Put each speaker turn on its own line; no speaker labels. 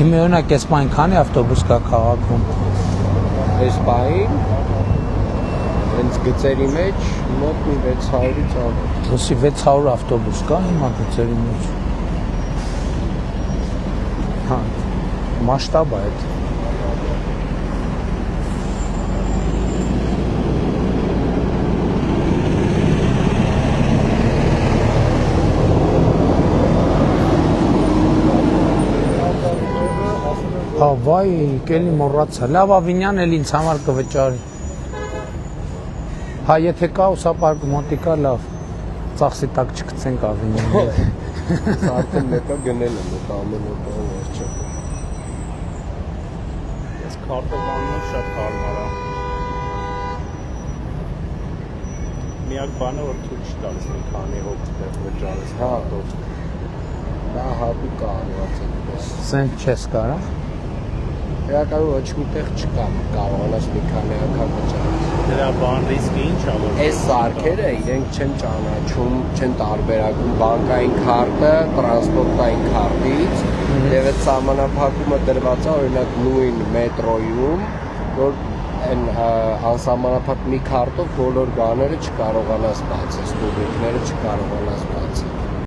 Հիմա օրինակ այս բան քանի ավտոբուս կա քաղաքում։
Այս բային հենց գծերի մեջ մոտ մի 600-ից ավել։
Դասի 600 ավտոբուս կա հիմա գծերի մեջ։ Հա, մասշտաբ է այդ։ Հա, վայ, կելի մոռացա։ Լավ Ավինյան էլ ինձ համար կվճարի։ Հա, եթե կա ուսապարկը մոտիկա, լավ։ Ծախսի տակ չգցենք Ավինյանը։
Արդեն մեկը գնել եմ այդ ամեն օր վերջը։
Ես քարտոբանն շատ հարմար է։ Միակ բանը որ ցույց տալիս մի քանի հոգ վճարես հատով։
Դա հատուկ կարողացել ես։
Սենց չես կարա։
Իրականում ոչ միտեղ չկա, կարողանաս մի քանի անգամ վճարես։
Դրա բան ռիսկը ինչ է որ
Այս սարքերը իրենք չեն ճանաչում, չեն տարբերակում բանկային քարտը, տրանսպորտային քարտից, եւ այդ սահմանափակումը դրված է օրինակ նույն մետրոյում, որ այն անսահմանափակ մի քարտով բոլոր բաները չկարողանաս բացել, տուբիկները չկարողանաս բացել։